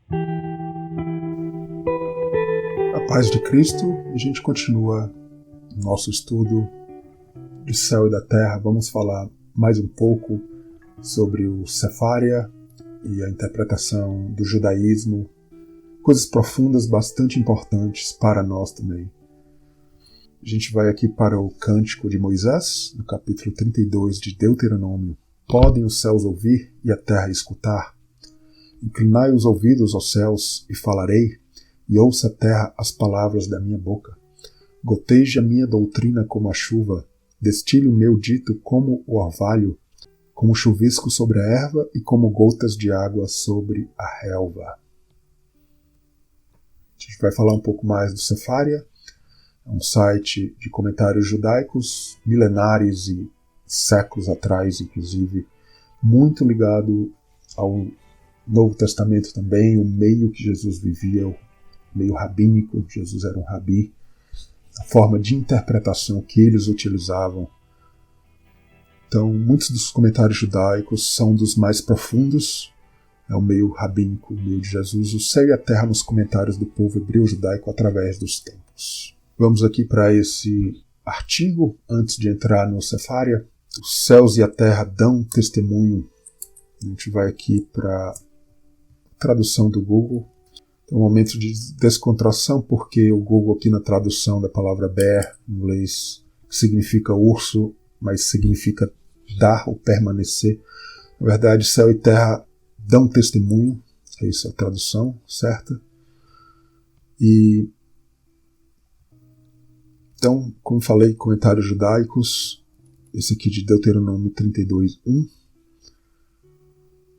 A paz de Cristo, a gente continua nosso estudo do céu e da terra. Vamos falar mais um pouco sobre o Sefaria e a interpretação do judaísmo, coisas profundas bastante importantes para nós também. A gente vai aqui para o Cântico de Moisés, no capítulo 32 de Deuteronômio. Podem os céus ouvir e a terra escutar? Inclinai os ouvidos aos céus e falarei, e ouça a terra as palavras da minha boca. Goteje a minha doutrina como a chuva, destile o meu dito como o orvalho, como chuvisco sobre a erva e como gotas de água sobre a relva. A gente vai falar um pouco mais do Sefaria, é um site de comentários judaicos, milenares e séculos atrás, inclusive, muito ligado ao Novo Testamento também, o meio que Jesus vivia, o meio rabínico. Jesus era um rabi, a forma de interpretação que eles utilizavam. Então, muitos dos comentários judaicos são dos mais profundos, é o meio rabínico, o meio de Jesus, o céu e a terra nos comentários do povo hebreu judaico através dos tempos. Vamos aqui para esse artigo, antes de entrar no Sefaria. Os céus e a terra dão testemunho. A gente vai aqui para a tradução do Google. É um momento de descontração, porque o Google aqui na tradução da palavra bear, em inglês, que significa urso, mas significa dar ou permanecer. Na verdade, céu e terra dão testemunho, é isso a tradução certa. E então, como falei, comentários judaicos, esse aqui de Deuteronômio 32:1.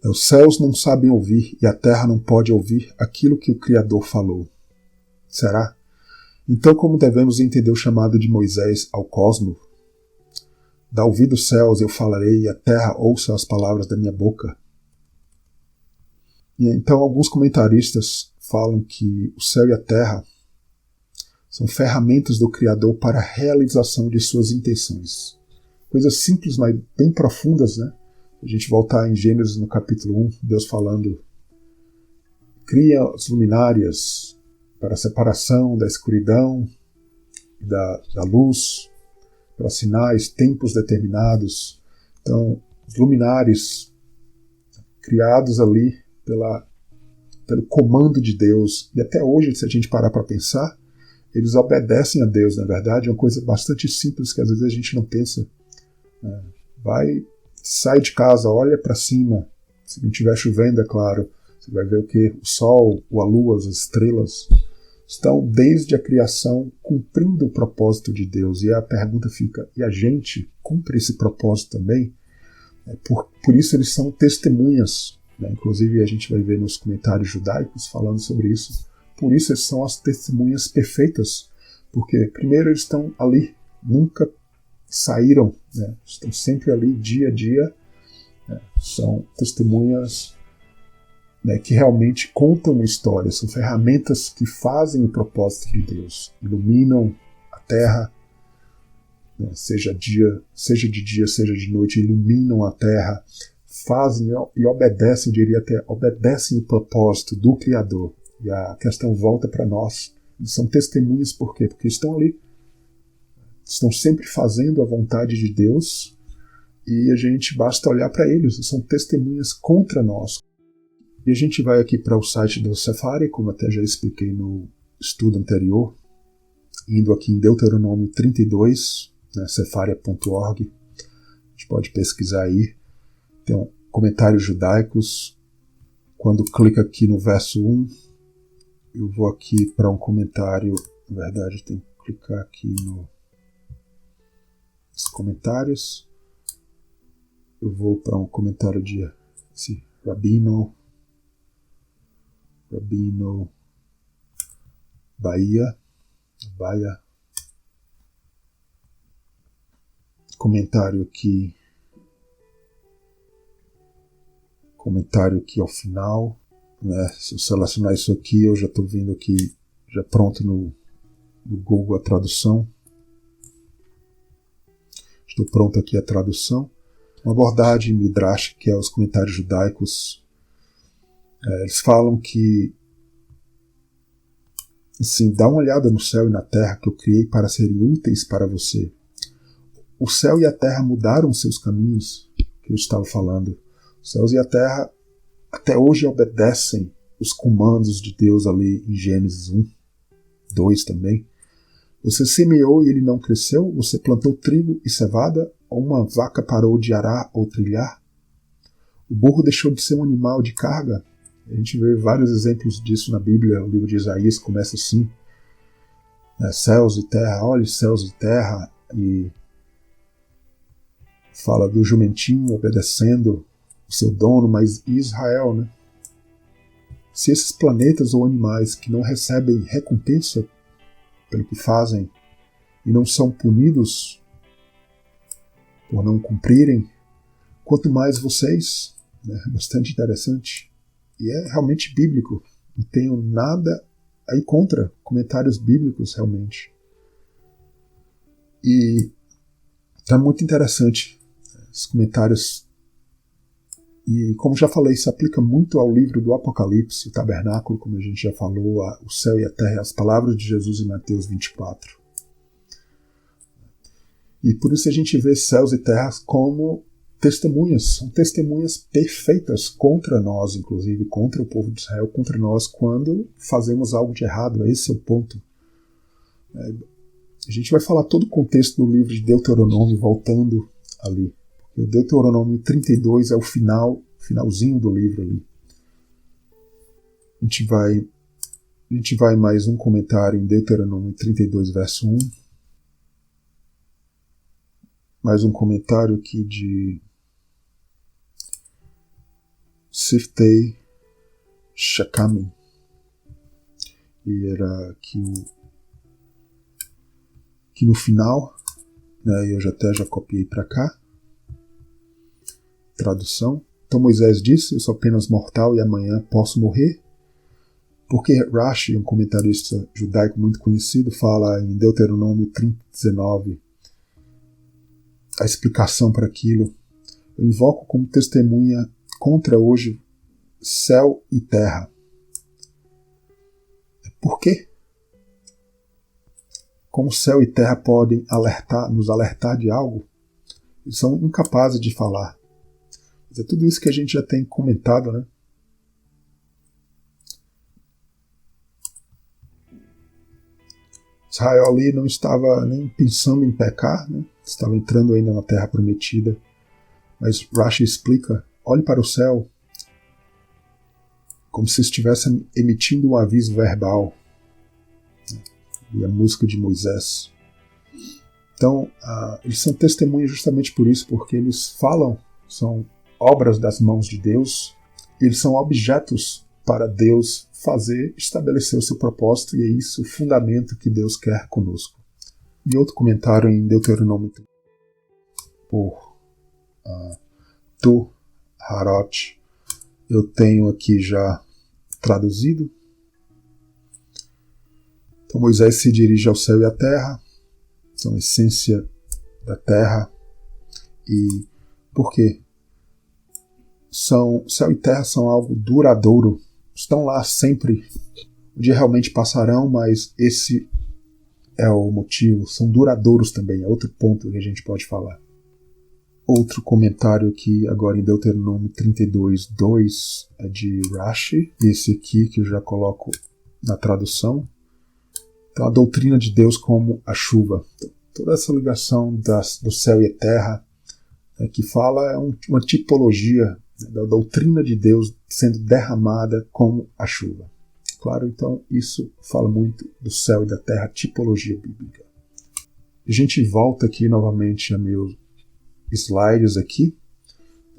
Os céus não sabem ouvir e a terra não pode ouvir aquilo que o Criador falou. Será? Então, como devemos entender o chamado de Moisés ao cosmo? Dá ouvido os céus, eu falarei, e a terra ouça as palavras da minha boca. E então, alguns comentaristas falam que o céu e a terra são ferramentas do Criador para a realização de suas intenções. Coisas simples, mas bem profundas, né? A gente voltar em Gênesis no capítulo 1, Deus falando: cria as luminárias para a separação da escuridão e da luz, para sinais, tempos determinados. Então, os luminares criados ali pelo comando de Deus, e até hoje, se a gente parar para pensar, eles obedecem a Deus, na verdade. É uma coisa bastante simples que às vezes a gente não pensa. Sai de casa, olha para cima, se não estiver chovendo, é claro, você vai ver o que? O sol, a lua, as estrelas estão desde a criação cumprindo o propósito de Deus. E a pergunta fica, e a gente cumpre esse propósito também? Por isso eles são testemunhas, né? Inclusive a gente vai ver nos comentários judaicos falando sobre isso. Por isso eles são as testemunhas perfeitas, porque primeiro eles estão ali, nunca saíram, né? Estão sempre ali dia a dia, né? São testemunhas, né, que realmente contam uma história, são ferramentas que fazem o propósito de Deus, iluminam a terra, né? Seja de dia, seja de noite, iluminam a terra, fazem e obedecem, eu diria até, obedecem o propósito do Criador. E a questão volta para nós. Eles são testemunhas por quê? Porque estão ali, estão sempre fazendo a vontade de Deus, e a gente basta olhar para eles, são testemunhas contra nós. E a gente vai aqui para o site do Sefaria, como até já expliquei no estudo anterior, indo aqui em Deuteronômio 32, né, sefaria.org, a gente pode pesquisar aí, tem comentários judaicos. Quando clica aqui no verso 1, eu vou aqui para um comentário, na verdade tem que clicar aqui nos comentários, eu vou para um comentário de Rabino Bahia, comentário aqui ao final, né? Se eu selecionar isso aqui, eu já estou vendo aqui, já pronto no Google a tradução. Estou pronto aqui a tradução. Uma abordagem midrash, que é os comentários judaicos, Eles falam que, assim, dá uma olhada no céu e na terra que eu criei para serem úteis para você. O céu e a terra mudaram seus caminhos, que eu estava falando. Os céus e a terra até hoje obedecem os comandos de Deus ali em Gênesis 1, 2 também. Você semeou e ele não cresceu? Você plantou trigo e cevada? Ou uma vaca parou de arar ou trilhar? O burro deixou de ser um animal de carga? A gente vê vários exemplos disso na Bíblia. O livro de Isaías começa assim. Céus e terra, olhe céus e terra. E fala do jumentinho obedecendo o seu dono, mas Israel, né? Se esses planetas ou animais que não recebem recompensa pelo que fazem e não são punidos por não cumprirem, quanto mais vocês, né? Bastante interessante. E é realmente bíblico. Não tenho nada aí contra comentários bíblicos, realmente. E tá muito interessante esses comentários. E, como já falei, isso aplica muito ao livro do Apocalipse, o tabernáculo, como a gente já falou, o céu e a terra, as palavras de Jesus em Mateus 24. E por isso a gente vê céus e terras como testemunhas, são testemunhas perfeitas contra nós, inclusive, contra o povo de Israel, contra nós, quando fazemos algo de errado. Esse é o ponto. A gente vai falar todo o contexto do livro de Deuteronômio voltando ali. O Deuteronômio 32 é o finalzinho do livro ali. A gente vai mais um comentário em Deuteronômio 32, verso 1. Mais um comentário aqui de Siftei Shakamin. E era que no final, né, eu já copiei para cá. Tradução. Então Moisés disse: eu sou apenas mortal e amanhã posso morrer. Porque Rashi, um comentarista judaico muito conhecido, fala em Deuteronômio 30:19 a explicação para aquilo. Eu invoco como testemunha contra hoje céu e terra. Por quê? Como céu e terra podem nos alertar de algo? Eles são incapazes de falar. Mas é tudo isso que a gente já tem comentado, né? Israel ali não estava nem pensando em pecar, né? Estava entrando ainda na terra prometida. Mas Rashi explica: olhe para o céu como se estivesse emitindo um aviso verbal. E a música de Moisés. Então, eles são testemunhas justamente por isso, porque eles falam, são obras das mãos de Deus, eles são objetos para Deus estabelecer o seu propósito, e é isso o fundamento que Deus quer conosco. E outro comentário em Deuteronômio por Tu Harot, eu tenho aqui já traduzido. Então Moisés se dirige ao céu e à terra, são a essência da terra. E por quê? Céu e terra são algo duradouro, estão lá sempre. Um dia realmente passarão, mas esse é o motivo, são duradouros também, é outro ponto que a gente pode falar. Outro comentário aqui, agora em Deuteronômio 32, 2, é de Rashi, esse aqui que eu já coloco na tradução. Então, a doutrina de Deus como a chuva. Então, toda essa ligação do céu e a terra que fala é uma tipologia da doutrina de Deus sendo derramada como a chuva. Claro, então, isso fala muito do céu e da terra, tipologia bíblica. A gente volta aqui novamente a meus slides aqui.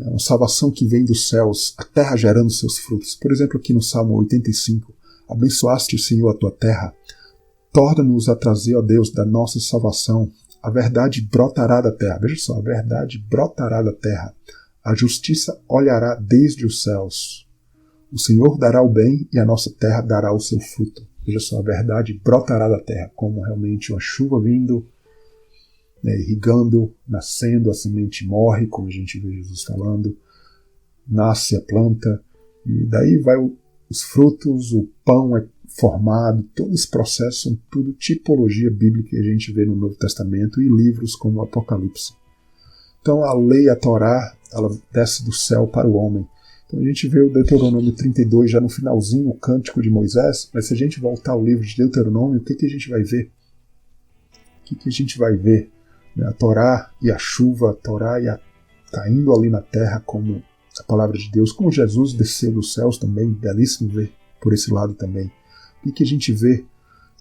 É uma salvação que vem dos céus, a terra gerando seus frutos. Por exemplo, aqui no Salmo 85, abençoaste, Senhor, a tua terra. Torna-nos a trazer, ó Deus, da nossa salvação. A verdade brotará da terra. Veja só, a verdade brotará da terra. A justiça olhará desde os céus. O Senhor dará o bem e a nossa terra dará o seu fruto. Veja só, a verdade brotará da terra, como realmente uma chuva vindo, né, irrigando, nascendo, a semente morre, como a gente vê Jesus falando, nasce a planta, E daí vai os frutos, o pão é formado, todo esse processo são tudo tipologia bíblica que a gente vê no Novo Testamento e livros como o Apocalipse. Então a lei, a Torá, ela desce do céu para o homem. Então a gente vê o Deuteronômio 32 já no finalzinho, o Cântico de Moisés, mas se a gente voltar ao livro de Deuteronômio, o que a gente vai ver? O que a gente vai ver? A Torá e a chuva, a Torá e caindo ali na terra como a palavra de Deus, como Jesus desceu dos céus também, belíssimo ver por esse lado também. O que a gente vê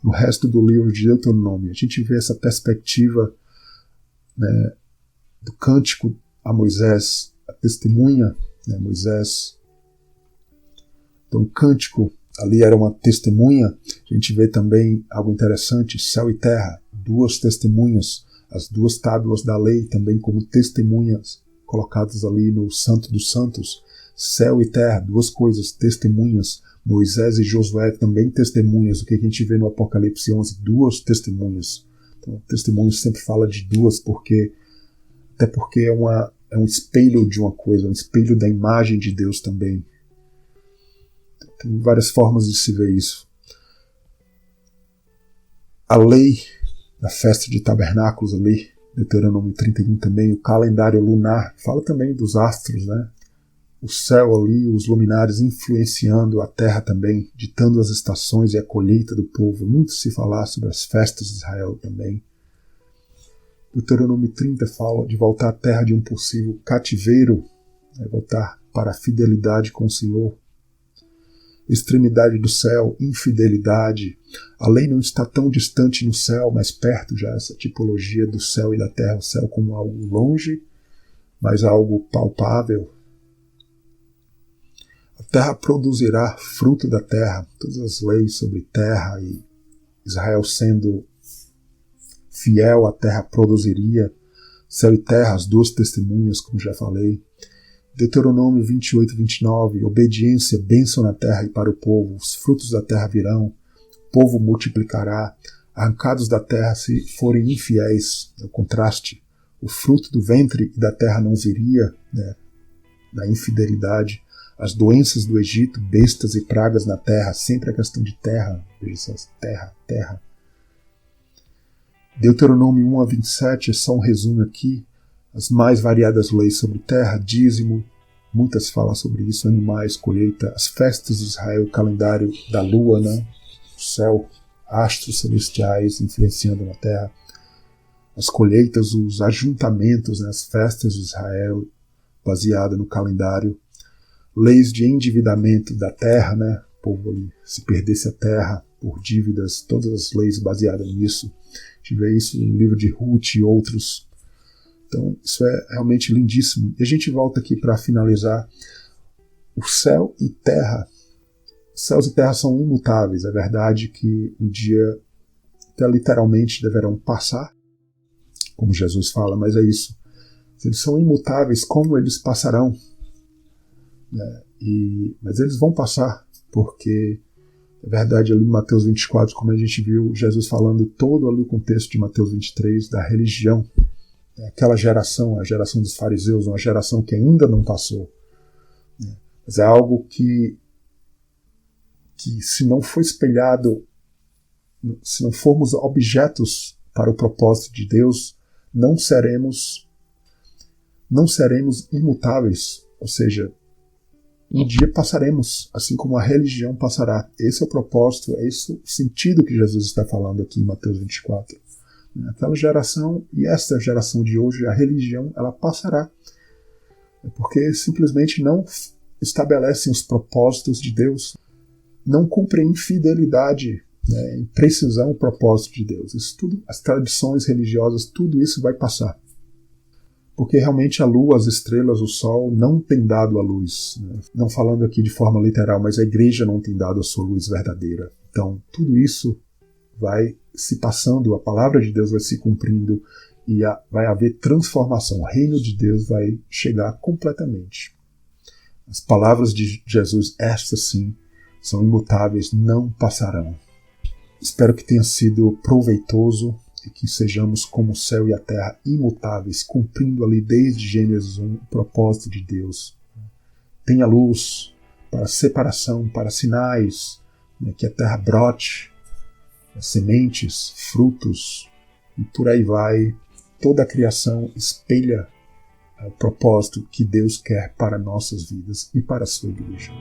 no resto do livro de Deuteronômio? A gente vê essa perspectiva, né, do cântico a Moisés, a testemunha, né, Moisés. Então o cântico ali era uma testemunha. A gente vê também algo interessante, céu e terra, duas testemunhas, as duas tábuas da lei também como testemunhas colocadas ali no Santo dos Santos. Céu e terra, duas coisas, testemunhas. Moisés e Josué também testemunhas. O que a gente vê no Apocalipse 11? Duas testemunhas. Então, testemunho sempre fala de duas, até porque é um espelho de uma coisa, um espelho da imagem de Deus também. Tem várias formas de se ver isso. A lei da festa de tabernáculos ali, Deuteronômio 31 também, o calendário lunar, fala também dos astros, né? O céu ali, os luminares influenciando a terra também, ditando as estações e a colheita do povo. Muito se falar sobre as festas de Israel também. Deuteronômio 30 fala de voltar à terra de um possível cativeiro, né? Voltar para a fidelidade com o Senhor. Extremidade do céu, infidelidade. A lei não está tão distante no céu, mas perto já, essa tipologia do céu e da terra. O céu como algo longe, mas algo palpável. A terra produzirá fruto da terra. Todas as leis sobre terra e Israel sendo fiel, a terra produziria. Céu e terra, as duas testemunhas, como já falei. Deuteronômio 28, 29, obediência, bênção na terra e para o povo, os frutos da terra virão, o povo multiplicará, arrancados da terra se forem infiéis, é o contraste, o fruto do ventre e da terra não viria, né, da infidelidade, as doenças do Egito, bestas e pragas na terra, sempre a questão de terra, veja só, terra. Deuteronômio 1 a 27 é só um resumo aqui, as mais variadas leis sobre terra, dízimo, muitas falam sobre isso, animais, colheita, as festas de Israel, o calendário da lua, né? O céu, astros celestiais influenciando na terra, as colheitas, os ajuntamentos, né? As festas de Israel, baseada no calendário, leis de endividamento da terra, né? O povo ali, se perdesse a terra por dívidas, todas as leis baseadas nisso. A gente vê isso no livro de Ruth e outros. Então, isso é realmente lindíssimo. E a gente volta aqui para finalizar. O céu e terra. Céus e terra são imutáveis. É verdade que um dia, até literalmente, deverão passar, como Jesus fala, mas é isso. Se eles são imutáveis, como eles passarão? Mas eles vão passar, porque é verdade ali em Mateus 24, como a gente viu Jesus falando todo ali o contexto de Mateus 23, da religião. Aquela geração, a geração dos fariseus, uma geração que ainda não passou. Mas é algo que se não for espelhado, se não formos objetos para o propósito de Deus, não seremos imutáveis. Ou seja, um dia passaremos, assim como a religião passará. Esse é o propósito, é esse o sentido que Jesus está falando aqui em Mateus 24. Aquela geração e esta geração de hoje, a religião, ela passará. Porque simplesmente não estabelecem os propósitos de Deus, não cumprem em fidelidade, em precisão o propósito de Deus. Isso tudo, as tradições religiosas, tudo isso vai passar. Porque realmente a lua, as estrelas, o sol não têm dado a luz. Não falando aqui de forma literal, mas a igreja não tem dado a sua luz verdadeira. Então, tudo isso vai se passando, a palavra de Deus vai se cumprindo e vai haver transformação. O reino de Deus vai chegar completamente. As palavras de Jesus, estas sim, são imutáveis, não passarão. Espero que tenha sido proveitoso e que sejamos como o céu e a terra imutáveis, cumprindo ali desde Gênesis 1 o propósito de Deus. Tenha luz, para separação, para sinais, né, que a terra brote, sementes, frutos, e por aí vai. Toda a criação espelha o propósito que Deus quer para nossas vidas e para a sua igreja.